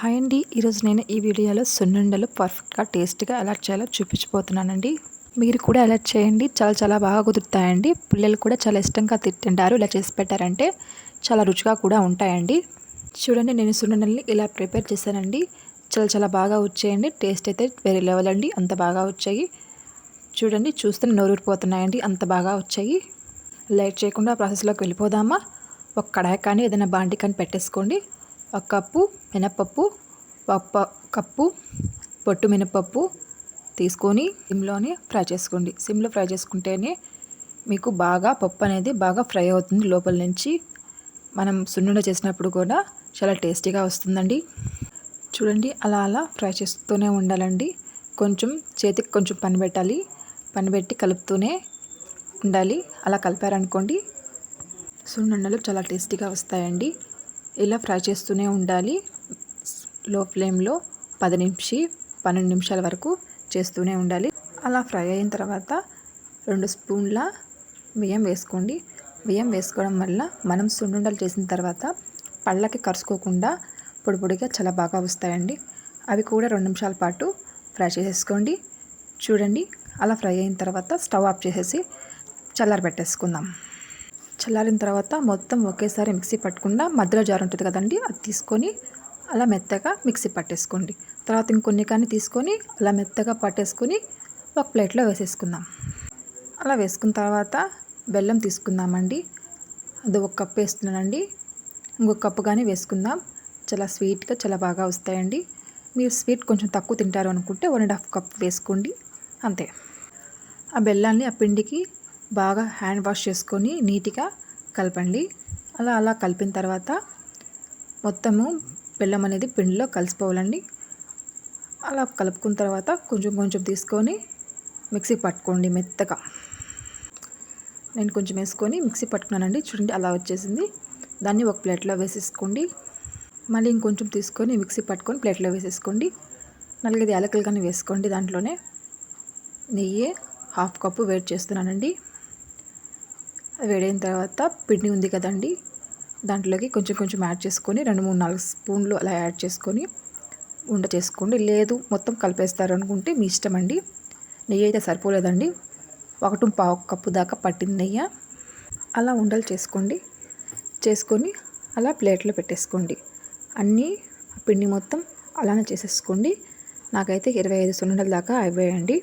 Hi అండి. ఈరోజు నేను ఈ వీడియోలో సున్నుండలు పర్ఫెక్ట్గా టేస్ట్గా ఎలా చేయాలో చూపించబోతున్నానండి. మీరు కూడా ఎలా చేయండి, చాలా చాలా బాగా కుదురుతాయండి. పిల్లలు కూడా చాలా ఇష్టంగా తింటారు. ఇలా చేసి పెట్టారంటే చాలా రుచిగా కూడా ఉంటాయండి. చూడండి, నేను సున్నుండల్ని ఇలా ప్రిపేర్ చేశానండి. చాలా చాలా బాగా వచ్చాయండి. టేస్ట్ అయితే వేరే లెవెల్ అండి, అంత బాగా వచ్చాయి. చూడండి, చూస్తే నోరూరిపోతున్నాయండి, అంత బాగా వచ్చాయి. లేట్ చేయకుండా ప్రాసెస్లోకి వెళ్ళిపోదామా. ఒక కడాయి కానీ ఏదైనా బాండి కానీ పెట్టేసుకోండి. ఒక కప్పు మినపప్పు, ఒక కప్పు పొట్టు మినపప్పు తీసుకొని సిమ్లోనే ఫ్రై చేసుకోండి. సిమ్లో ఫ్రై చేసుకుంటేనే మీకు బాగా పప్పు అనేది బాగా ఫ్రై అవుతుంది లోపల నుంచి. మనం సున్నుండ చేసినప్పుడు కూడా చాలా టేస్టీగా వస్తుందండి. చూడండి, అలా అలా ఫ్రై చేస్తూనే ఉండాలండి. కొంచెం చేతికి కొంచెం పని పెట్టాలి, పని పెట్టి కలుపుతూనే ఉండాలి. అలా కలిపారనుకోండి సున్నుండలు చాలా టేస్టీగా వస్తాయండి. ఇలా ఫ్రై చేస్తూనే ఉండాలి. లో ఫ్లేమ్లో 12 నిమిషాల వరకు చేస్తూనే ఉండాలి. అలా ఫ్రై అయిన తర్వాత 2 స్పూన్ల బియ్యం వేసుకోండి. బియ్యం వేసుకోవడం వల్ల మనం సున్నుండలు చేసిన తర్వాత పళ్ళకి కరుచుకోకుండా పొడి పొడిగా చాలా బాగా వస్తాయండి. అవి కూడా 2 నిమిషాల పాటు ఫ్రై చేసేసుకోండి. చూడండి, అలా ఫ్రై అయిన తర్వాత స్టవ్ ఆఫ్ చేసేసి చల్లారబెట్టేసుకుందాం. చల్లారిన తర్వాత మొత్తం ఒకేసారి మిక్సీ పట్టకుండా మధ్యలో జార్ ఉంటుంది కదండి, అది తీసుకొని అలా మెత్తగా మిక్సీ పట్టేసుకోండి. తర్వాత ఇంకొన్ని కానీ తీసుకొని అలా మెత్తగా పట్టేసుకొని ఒక ప్లేట్లో వేసేసుకుందాం. అలా వేసుకున్న తర్వాత బెల్లం తీసుకుందామండి. అది 1 కప్పు వేస్తున్నానండి. ఇంకొక కప్పు కానీ వేసుకుందాం. చాలా స్వీట్గా చాలా బాగా వస్తాయండి. మీరు స్వీట్ కొంచెం తక్కువ తింటారు అనుకుంటే 1.5 కప్ వేసుకోండి, అంతే. ఆ బెల్లాన్ని ఆ పిండికి బాగా హ్యాండ్ వాష్ చేసుకొని నీట్గా కలపండి. అలా అలా కలిపిన తర్వాత మొత్తము బెల్లం అనేది పిండిలో కలిసిపోవాలండి. అలా కలుపుకున్న తర్వాత కొంచెం కొంచెం తీసుకొని మిక్సీ పట్టుకోండి మెత్తగా. నేను కొంచెం వేసుకొని మిక్సీ పట్టుకున్నానండి. చూడండి, అలా వచ్చేసింది. దాన్ని ఒక ప్లేట్లో వేసేసుకోండి. మళ్ళీ ఇంకొంచెం తీసుకొని మిక్సీ పట్టుకొని ప్లేట్లో వేసేసుకోండి. 4-5 యాలకులు కానీ వేసుకోండి. దాంట్లోనే నెయ్యి 1/2 కప్పు వేడి చేస్తున్నానండి. వేడైన తర్వాత పిండి ఉంది కదండి, దాంట్లోకి కొంచెం కొంచెం యాడ్ చేసుకొని 2-3-4 స్పూన్లు అలా యాడ్ చేసుకొని ఉండ చేసుకోండి. లేదు మొత్తం కలిపేస్తారు అనుకుంటే మీ ఇష్టం అండి. నెయ్యి అయితే సరిపోలేదండి, 1.25 కప్పు దాకా పట్టింది నెయ్యి. అలా ఉండలు చేసుకోండి. చేసుకొని అలా ప్లేట్లో పెట్టేసుకోండి. అన్నీ పిండి మొత్తం అలానే చేసేసుకోండి. నాకైతే 25 సున్నుండల దాకా అయ్యాయండి.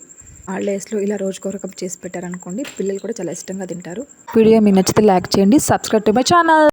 హాలిడేస్లో ఇలా రోజుకో రకం చేసి పెట్టారనుకోండి, పిల్లలు కూడా చాలా ఇష్టంగా తింటారు. వీడియో మీకు నచ్చితే లైక్ చేయండి, సబ్స్క్రైబ్ టు మై ఛానల్.